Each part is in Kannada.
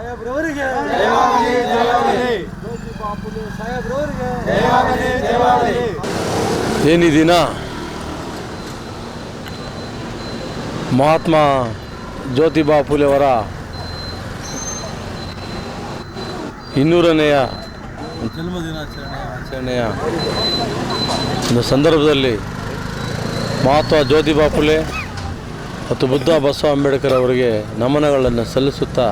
ಸಾಹೇಬ್ರವರಿಗೆ ಜ್ಯೋತಿಬಾ ಫುಲೆ ಸಾಹೇಬ್ರವರಿಗೆ ಏನಿ ದಿನ ಮಹಾತ್ಮ ಜ್ಯೋತಿಬಾ ಫುಲೆ ಅವರ 200ನೇ ಜನ್ಮದಿನಾಚರಣೆಯ ಒಂದು ಸಂದರ್ಭದಲ್ಲಿ ಮಹಾತ್ಮ ಜ್ಯೋತಿಬಾ ಫುಲೆ ಮತ್ತು ಬುದ್ಧ ಬಸವ ಅಂಬೇಡ್ಕರ್ ಅವರಿಗೆ ನಮನಗಳನ್ನು ಸಲ್ಲಿಸುತ್ತಾ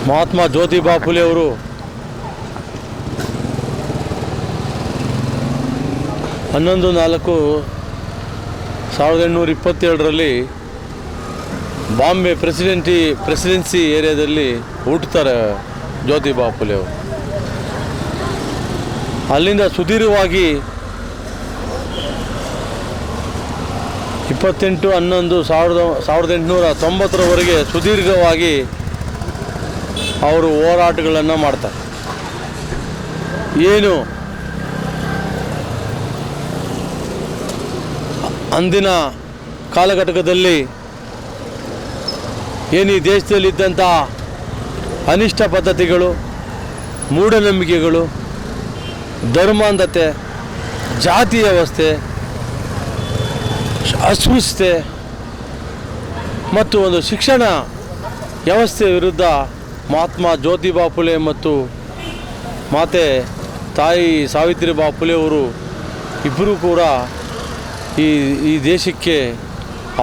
ಮಹಾತ್ಮ ಜ್ಯೋತಿಬಾ ಫುಲೆ ಅವರು 11/4/1827ರಲ್ಲಿ ಬಾಂಬೆ ಪ್ರೆಸಿಡೆನ್ಸಿ ಏರಿಯಾದಲ್ಲಿ ಹುಟ್ಟುತ್ತಾರೆ ಜ್ಯೋತಿಬಾ ಫುಲೆ ಅವರು. ಅಲ್ಲಿಂದ ಸುದೀರ್ಘವಾಗಿ 28/11/1890ರವರೆಗೆ ಸುದೀರ್ಘವಾಗಿ ಅವರು ಹೋರಾಟಗಳನ್ನು ಮಾಡ್ತಾರೆ. ಏನು ಅಂದಿನ ಕಾಲಘಟ್ಟದಲ್ಲಿ ಏನು ಈ ದೇಶದಲ್ಲಿದ್ದಂಥ ಅನಿಷ್ಟ ಪದ್ಧತಿಗಳು, ಮೂಢನಂಬಿಕೆಗಳು, ಧರ್ಮಾಂಧತೆ, ಜಾತಿ ವ್ಯವಸ್ಥೆ, ಅಸ್ಪೃಶ್ಯತೆ ಮತ್ತು ಒಂದು ಶಿಕ್ಷಣ ವ್ಯವಸ್ಥೆ ವಿರುದ್ಧ ಮಹಾತ್ಮ ಜ್ಯೋತಿಬಾ ಫುಲೆ ಮತ್ತು ಮಾತೆ ತಾಯಿ ಸಾವಿತ್ರಿಬಾ ಫುಲೆ ಅವರು ಇಬ್ಬರೂ ಕೂಡ ಈ ದೇಶಕ್ಕೆ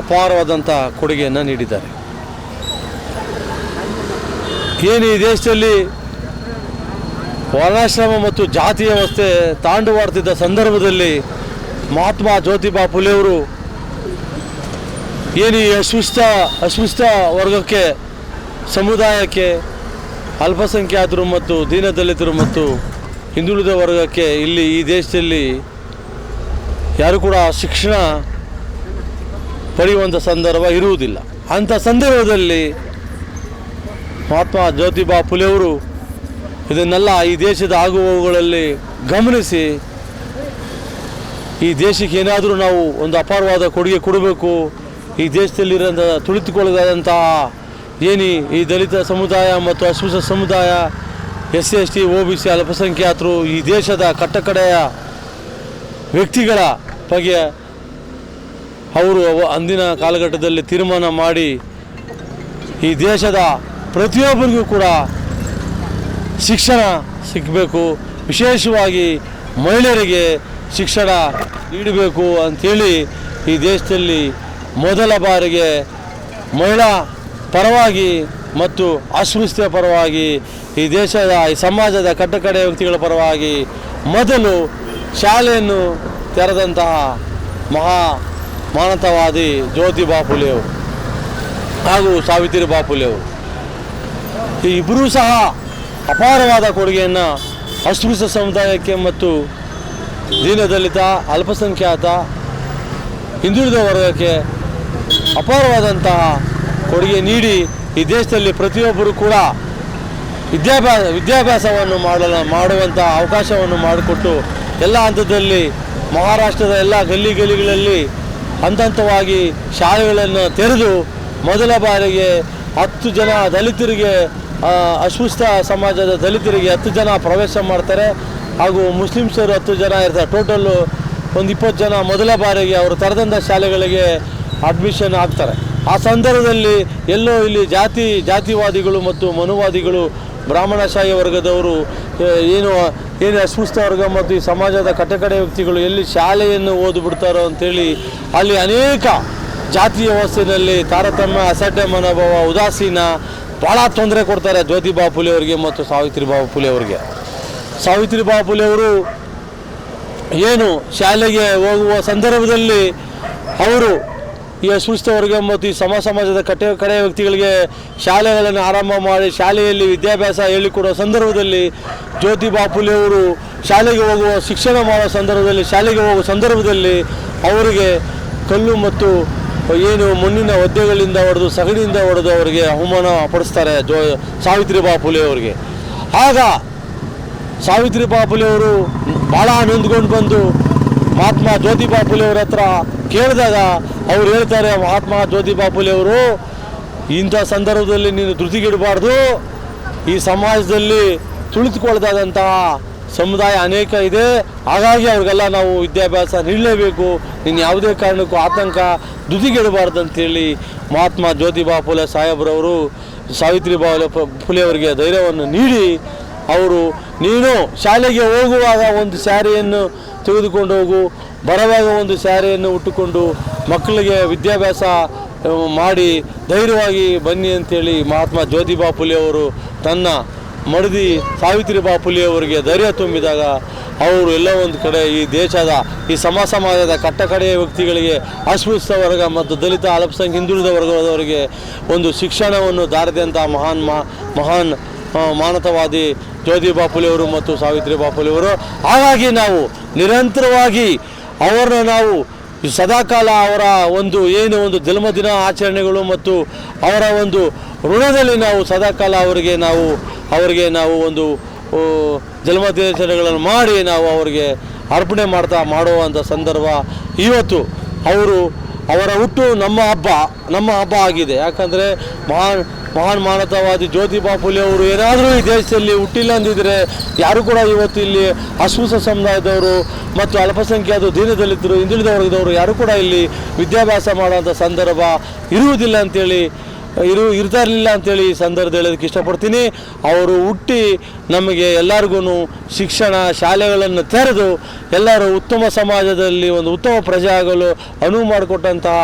ಅಪಾರವಾದಂಥ ಕೊಡುಗೆಯನ್ನು ನೀಡಿದ್ದಾರೆ. ಏನು ಈ ದೇಶದಲ್ಲಿ ವರ್ಣಾಶ್ರಮ ಮತ್ತು ಜಾತಿ ವ್ಯವಸ್ಥೆ ತಾಂಡವಾಡ್ತಿದ್ದ ಸಂದರ್ಭದಲ್ಲಿ ಮಹಾತ್ಮ ಜ್ಯೋತಿಬಾ ಫುಲೆ ಅವರು ಏನು ಈ ಅಸ್ಪೃಶ್ಯ ವರ್ಗಕ್ಕೆ, ಸಮುದಾಯಕ್ಕೆ, ಅಲ್ಪಸಂಖ್ಯಾತರು ಮತ್ತು ದೀನದಲಿತರು ಮತ್ತು ಹಿಂದುಳಿದ ವರ್ಗಕ್ಕೆ ಇಲ್ಲಿ ಈ ದೇಶದಲ್ಲಿ ಯಾರು ಕೂಡ ಶಿಕ್ಷಣ ಪಡೆಯುವಂಥ ಸಂದರ್ಭ ಇರುವುದಿಲ್ಲ. ಅಂಥ ಸಂದರ್ಭದಲ್ಲಿ ಮಹಾತ್ಮ ಜ್ಯೋತಿಬಾ ಫುಲೆ ಅವರು ಇದನ್ನೆಲ್ಲ ಈ ದೇಶದ ಆಗುಹೋಗುಗಳಲ್ಲಿ ಗಮನಿಸಿ ಈ ದೇಶಕ್ಕೆ ಏನಾದರೂ ನಾವು ಒಂದು ಅಪಾರವಾದ ಕೊಡುಗೆ ಕೊಡಬೇಕು, ಈ ದೇಶದಲ್ಲಿರೋಂಥ ತುಳಿತುಕೊಳ್ಳದಾದಂತಹ ಏನು ಈ ದಲಿತ ಸಮುದಾಯ ಮತ್ತು ಅಸ್ಪೃಶ್ಯ ಸಮುದಾಯ, SC/ST, OBC, ಅಲ್ಪಸಂಖ್ಯಾತರು, ಈ ದೇಶದ ಕಟ್ಟಕಡೆಯ ವ್ಯಕ್ತಿಗಳ ಬಗ್ಗೆ ಅವರು ಅಂದಿನ ಕಾಲಘಟ್ಟದಲ್ಲಿ ತೀರ್ಮಾನ ಮಾಡಿ ಈ ದೇಶದ ಪ್ರತಿಯೊಬ್ಬರಿಗೂ ಕೂಡ ಶಿಕ್ಷಣ ಸಿಗಬೇಕು, ವಿಶೇಷವಾಗಿ ಮಹಿಳೆಯರಿಗೆ ಶಿಕ್ಷಣ ನೀಡಬೇಕು ಅಂಥೇಳಿ ಈ ದೇಶದಲ್ಲಿ ಮೊದಲ ಬಾರಿಗೆ ಮಹಿಳಾ ಪರವಾಗಿ ಮತ್ತು ಅಸ್ಪೃಶ್ಯ ಪರವಾಗಿ ಈ ದೇಶದ ಈ ಸಮಾಜದ ಕಟ್ಟಕಡೆಯ ವ್ಯಕ್ತಿಗಳ ಪರವಾಗಿ ಮೊದಲು ಶಾಲೆಯನ್ನು ತೆರೆದಂತಹ ಮಾನವತಾವಾದಿ ಜ್ಯೋತಿಬಾ ಫುಲೆ ಅವರು ಹಾಗೂ ಸಾವಿತ್ರಿಬಾ ಫುಲೆ ಅವರು. ಈ ಇಬ್ಬರೂ ಸಹ ಅಪಾರವಾದ ಕೊಡುಗೆಯನ್ನು ಅಸ್ಪೃಶ್ಯ ಸಮುದಾಯಕ್ಕೆ ಮತ್ತು ದೀನದಲಿತ, ಅಲ್ಪಸಂಖ್ಯಾತ, ಹಿಂದುಳಿದ ವರ್ಗಕ್ಕೆ ಅಪಾರವಾದಂತಹ ಕೊಡುಗೆ ನೀಡಿ ಈ ದೇಶದಲ್ಲಿ ಪ್ರತಿಯೊಬ್ಬರೂ ಕೂಡ ವಿದ್ಯಾಭ್ಯಾಸವನ್ನು ಮಾಡುವಂಥ ಅವಕಾಶವನ್ನು ಮಾಡಿಕೊಟ್ಟು ಎಲ್ಲ ಹಂತದಲ್ಲಿ ಮಹಾರಾಷ್ಟ್ರದ ಎಲ್ಲ ಗಲ್ಲಿಗಳಲ್ಲಿ ಹಂತವಾಗಿ ಶಾಲೆಗಳನ್ನು ತೆರೆದು ಮೊದಲ ಬಾರಿಗೆ 10 ಜನ ದಲಿತರಿಗೆ, ಅಸ್ಪೃಶ್ಯ ಸಮಾಜದ ದಲಿತರಿಗೆ 10 ಜನ ಪ್ರವೇಶ ಮಾಡ್ತಾರೆ ಹಾಗೂ ಮುಸ್ಲಿಮ್ಸರು 10 ಜನ ಇರ್ತಾರೆ. ಟೋಟಲ್ಲು ಒಂದು 20 ಜನ ಮೊದಲ ಬಾರಿಗೆ ಅವರು ತೆರೆದಂಥ ಶಾಲೆಗಳಿಗೆ ಅಡ್ಮಿಷನ್ ಆಗ್ತಾರೆ. ಆ ಸಂದರ್ಭದಲ್ಲಿ ಎಲ್ಲೋ ಇಲ್ಲಿ ಜಾತಿವಾದಿಗಳು ಮತ್ತು ಮನುವಾದಿಗಳು, ಬ್ರಾಹ್ಮಣಶಾಹಿ ವರ್ಗದವರು, ಏನು ಅಸ್ಪೃಶ್ಯ ವರ್ಗ ಮತ್ತು ಈ ಸಮಾಜದ ಕಟ್ಟಕಡೆ ವ್ಯಕ್ತಿಗಳು ಎಲ್ಲಿ ಶಾಲೆಯನ್ನು ಓದಿಬಿಡ್ತಾರೋ ಅಂಥೇಳಿ ಅಲ್ಲಿ ಅನೇಕ ಜಾತಿ ವ್ಯವಸ್ಥೆಯಲ್ಲಿ ತಾರತಮ್ಯ, ಅಸಡ್ಡೆ ಮನೋಭಾವ, ಉದಾಸೀನ ಭಾಳ ತೊಂದರೆ ಕೊಡ್ತಾರೆ ಜ್ಯೋತಿಬಾ ಫುಲೆ ಅವರಿಗೆ ಮತ್ತು ಸಾವಿತ್ರಿಬಾ ಫುಲೆ ಅವರಿಗೆ. ಸಾವಿತ್ರಿಬಾ ಫುಲೆ ಅವರು ಏನು ಶಾಲೆಗೆ ಹೋಗುವ ಸಂದರ್ಭದಲ್ಲಿ ಅವರು ಈ ಅಸ್ಪೃಶ್ಯ ವರ್ಗ ಮತ್ತು ಈ ಸಮಾಜದ ಕಡೆ ವ್ಯಕ್ತಿಗಳಿಗೆ ಶಾಲೆಗಳನ್ನು ಆರಂಭ ಮಾಡಿ ಶಾಲೆಯಲ್ಲಿ ವಿದ್ಯಾಭ್ಯಾಸ ಹೇಳಿಕೊಡುವ ಸಂದರ್ಭದಲ್ಲಿ ಜ್ಯೋತಿಬಾ ಫುಲೆ ಅವರು ಶಾಲೆಗೆ ಹೋಗುವ ಶಿಕ್ಷಣ ಮಾಡುವ ಸಂದರ್ಭದಲ್ಲಿ ಅವರಿಗೆ ಕಲ್ಲು ಮತ್ತು ಏನು ಮಣ್ಣಿನ ಒದ್ದೆಗಳಿಂದ ಹೊಡೆದು, ಸಗಣಿಯಿಂದ ಹೊಡೆದು ಅವರಿಗೆ ಅವಮಾನ ಪಡಿಸ್ತಾರೆ ಸಾವಿತ್ರಿಬಾ ಫುಲೆ ಅವರಿಗೆ. ಆಗ ಸಾವಿತ್ರಿಬಾ ಫುಲೆ ಅವರು ಭಾಳ ನೊಂದ್ಕೊಂಡು ಬಂದು ಮಹಾತ್ಮ ಜ್ಯೋತಿಬಾ ಫುಲೆ ಅವರ ಹತ್ರ ಕೇಳಿದಾಗ ಅವ್ರು ಹೇಳ್ತಾರೆ, ಮಹಾತ್ಮ ಜ್ಯೋತಿಬಾ ಫುಲೆ ಅವರು ಇಂಥ ಸಂದರ್ಭದಲ್ಲಿ ನೀನು ಧೃತಿಗೆಡಬಾರ್ದು. ಈ ಸಮಾಜದಲ್ಲಿ ತುಳಿದುಕೊಳ್ದಾದಂತಹ ಸಮುದಾಯ ಅನೇಕ ಇದೆ. ಹಾಗಾಗಿ ಅವ್ರಿಗೆಲ್ಲ ನಾವು ವಿದ್ಯಾಭ್ಯಾಸ ನೀಡಲೇಬೇಕು. ನೀನು ಯಾವುದೇ ಕಾರಣಕ್ಕೂ ಆತಂಕ ಧೃತಿಗೆಡಬಾರ್ದು ಅಂತೇಳಿ ಮಹಾತ್ಮ ಜ್ಯೋತಿಬಾ ಫುಲೆ ಸಾಹೇಬ್ರವರು ಸಾವಿತ್ರಿಬಾಯಿ ಫುಲೆ ಅವರಿಗೆ ಧೈರ್ಯವನ್ನು ನೀಡಿ ಅವರು ನೀನು ಶಾಲೆಗೆ ಹೋಗುವಾಗ ಒಂದು ಸ್ಯಾರಿಯನ್ನು ತೆಗೆದುಕೊಂಡು ಹೋಗು, ಬರುವಾಗ ಒಂದು ಸ್ಯಾರಿಯನ್ನು ಉಟ್ಟುಕೊಂಡು ಮಕ್ಕಳಿಗೆ ವಿದ್ಯಾಭ್ಯಾಸ ಮಾಡಿ ಧೈರ್ಯವಾಗಿ ಬನ್ನಿ ಅಂತೇಳಿ ಮಹಾತ್ಮ ಜ್ಯೋತಿಬಾ ಫುಲೆ ಅವರು ತನ್ನ ಮಡದಿ ಸಾವಿತ್ರಿಬಾಯಿ ಫುಲೆ ಅವರಿಗೆ ಧೈರ್ಯ ತುಂಬಿದಾಗ ಅವರು ಎಲ್ಲ ಒಂದು ಕಡೆ ಈ ದೇಶದ ಈ ಸಮಾಜದ ಕಟ್ಟಕಡೆಯ ವ್ಯಕ್ತಿಗಳಿಗೆ ಅಸ್ಪೃಶ್ಯ ವರ್ಗ ಮತ್ತು ದಲಿತ ಅಲ್ಪಸಂಖ್ಯಾತ ಹಿಂದುಳಿದ ವರ್ಗದವರಿಗೆ ಒಂದು ಶಿಕ್ಷಣವನ್ನು ದಾರಿದಂಥ ಮಹಾನ್ ಮಾನವತಾವಾದಿ ಜ್ಯೋತಿಬಾ ಫುಲೆ ಅವರು ಮತ್ತು ಸಾವಿತ್ರಿಬಾಯಿ ಫುಲೆ ಅವರು. ಹಾಗಾಗಿ ನಾವು ನಿರಂತರವಾಗಿ ಅವರನ್ನು ನಾವು ಸದಾಕಾಲ ಅವರ ಒಂದು ಒಂದು ಜನ್ಮದಿನ ಆಚರಣೆಗಳು ಮತ್ತು ಅವರ ಒಂದು ಋಣದಲ್ಲಿ ನಾವು ಸದಾಕಾಲ ಅವರಿಗೆ ನಾವು ಒಂದು ಜನ್ಮದಿನಾಚರಣೆಗಳನ್ನು ಮಾಡಿ ನಾವು ಅವರಿಗೆ ಅರ್ಪಣೆ ಮಾಡುವಂಥ ಸಂದರ್ಭ ಇವತ್ತು. ಅವರ ಹುಟ್ಟು ನಮ್ಮ ಹಬ್ಬ ಆಗಿದೆ. ಯಾಕಂದರೆ ಮಹಾನ್ ಮಾನವತಾವಾದಿ ಜ್ಯೋತಿಬಾ ಫುಲೆ ಅವರು ಏನಾದರೂ ಈ ದೇಶದಲ್ಲಿ ಹುಟ್ಟಿಲ್ಲ ಅಂದಿದ್ರೆ ಯಾರು ಕೂಡ ಇವತ್ತು ಇಲ್ಲಿ ಅಸ್ಪೃಶ್ಯ ಸಮುದಾಯದವರು ಮತ್ತು ಅಲ್ಪಸಂಖ್ಯಾತರು ದೀನದಲಿತರು ಹಿಂದುಳಿದ ವರ್ಗದವರು ಯಾರು ಕೂಡ ಇಲ್ಲಿ ವಿದ್ಯಾಭ್ಯಾಸ ಮಾಡುವಂಥ ಸಂದರ್ಭ ಇರುವುದಿಲ್ಲ ಅಂತೇಳಿ ಇರ್ತಾ ಇರಲಿಲ್ಲ ಅಂತೇಳಿ ಈ ಸಂದರ್ಭದಲ್ಲಿ ಹೇಳೋದಕ್ಕೆ ಇಷ್ಟಪಡ್ತೀನಿ. ಅವರು ಹುಟ್ಟಿ ನಮಗೆ ಎಲ್ಲರಿಗೂ ಶಿಕ್ಷಣ ಶಾಲೆಗಳನ್ನು ತೆರೆದು ಎಲ್ಲರೂ ಉತ್ತಮ ಸಮಾಜದಲ್ಲಿ ಒಂದು ಉತ್ತಮ ಪ್ರಜೆ ಆಗಲು ಅನುವು ಮಾಡಿಕೊಟ್ಟಂತಹ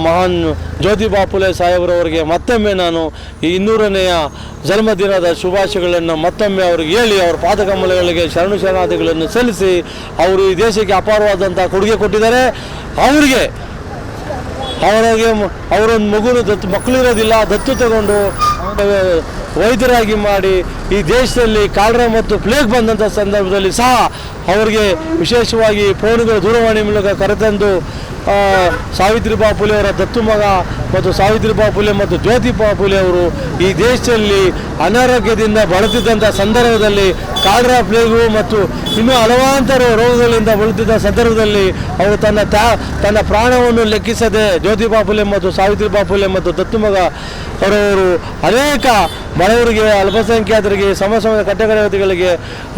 ಮಹಾನ್ ಜ್ಯೋತಿಬಾ ಫುಲೆ ಸಾಹೇಬ್ರವರಿಗೆ ಮತ್ತೊಮ್ಮೆ ನಾನು ಈ 200ನೇಯ ಜನ್ಮದಿನದ ಶುಭಾಶಯಗಳನ್ನು ಮತ್ತೊಮ್ಮೆ ಅವ್ರಿಗೆ ಹೇಳಿ ಅವರ ಪಾದಕಮಲಗಳಿಗೆ ಶರಣಾರ್ಥಿಗಳನ್ನು ಸಲ್ಲಿಸಿ ಅವರು ಈ ದೇಶಕ್ಕೆ ಅಪಾರವಾದಂಥ ಕೊಡುಗೆ ಕೊಟ್ಟಿದ್ದಾರೆ. ಅವರೊಂದು ಮಕ್ಕಳಿರೋದಿಲ್ಲ, ದತ್ತು ತಗೊಂಡು ವೈದ್ಯರಾಗಿ ಮಾಡಿ ಈ ದೇಶದಲ್ಲಿ ಕಾಲರಾ ಮತ್ತು ಪ್ಲೇಗ್ ಬಂದಂಥ ಸಂದರ್ಭದಲ್ಲಿ ಸಹ ಅವರಿಗೆ ವಿಶೇಷವಾಗಿ ಫೋನುಗಳು ದೂರವಾಣಿ ಮೂಲಕ ಕರೆತಂದು ಸಾವಿತ್ರಿಬಾಯಿ ಫುಲೆ ಅವರ ದತ್ತು ಮಗ ಮತ್ತು ಸಾವಿತ್ರಿಬಾಯಿ ಫುಲೆ ಮತ್ತು ಜ್ಯೋತಿಬಾ ಫುಲೆ ಅವರು ಈ ದೇಶದಲ್ಲಿ ಅನಾರೋಗ್ಯದಿಂದ ಬಳಲುತ್ತಿದ್ದಂಥ ಸಂದರ್ಭದಲ್ಲಿ ಕಾಲರಾ ಪ್ಲೇಗು ಮತ್ತು ಇನ್ನೂ ಹಲವಾರು ರೋಗಗಳಿಂದ ಬಳಲುತ್ತಿದ್ದ ಸಂದರ್ಭದಲ್ಲಿ ಅವರು ತನ್ನ ಪ್ರಾಣವನ್ನು ಲೆಕ್ಕಿಸದೆ ಜ್ಯೋತಿಬಾ ಫುಲೆ ಮತ್ತು ಸಾವಿತ್ರಿಬಾಯಿ ಫುಲೆ ಮತ್ತು ದತ್ತು ಮಗ ಅವರವರು ಅನೇಕ ಬಡವರಿಗೆ ಅಲ್ಪಸಂಖ್ಯಾತರಿಗೆ ಸಮಾಜದ ಕಟ್ಟಕಡೆಗಳಿಗೆ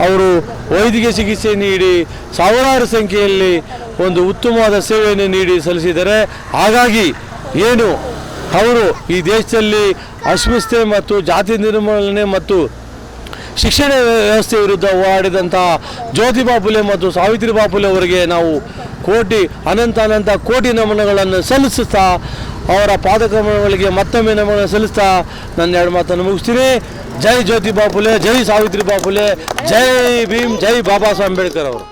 ಅವರು ವೈದ್ಯಕೀಯ ಚಿಕಿತ್ಸೆ ನೀಡಿ ಸಾವಿರಾರು ಸಂಖ್ಯೆಯಲ್ಲಿ ಒಂದು ಉತ್ತಮವಾದ ಸೇವೆಯನ್ನು ನೀಡಿ ಸಲ್ಲಿಸಿದ್ದಾರೆ. ಹಾಗಾಗಿ ಅವರು ಈ ದೇಶದಲ್ಲಿ ಅಸ್ಪೃಶ್ಯತೆ ಮತ್ತು ಜಾತಿ ನಿರ್ಮೂಲನೆ ಮತ್ತು ಶಿಕ್ಷಣ ವ್ಯವಸ್ಥೆ ವಿರುದ್ಧ ಹೋರಾಡಿದಂಥ ಜ್ಯೋತಿಬಾ ಫುಲೆ ಮತ್ತು ಸಾವಿತ್ರಿಬಾಯಿ ಫುಲೆ ಅವರಿಗೆ ನಾವು ಅನಂತ ಕೋಟಿ ನಮನಗಳನ್ನು ಸಲ್ಲಿಸುತ್ತಾ ಅವರ ಪಾದಕಮಲಗಳಿಗೆ ಮತ್ತೊಮ್ಮೆ ನಮನ ಸಲ್ಲಿಸ್ತಾ ನನ್ನ 2 ಮಾತನ್ನು ಮುಗಿಸ್ತೀನಿ. ಜೈ ಜ್ಯೋತಿಬಾ ಫುಲೆ, ಜೈ ಸಾವಿತ್ರಿಬಾಯಿ ಫುಲೆ, ಜೈ ಭೀಮ್, ಜೈ ಬಾಬಾ ಸಾಹೇಬ್ ಅಂಬೇಡ್ಕರ್ ಅವರು.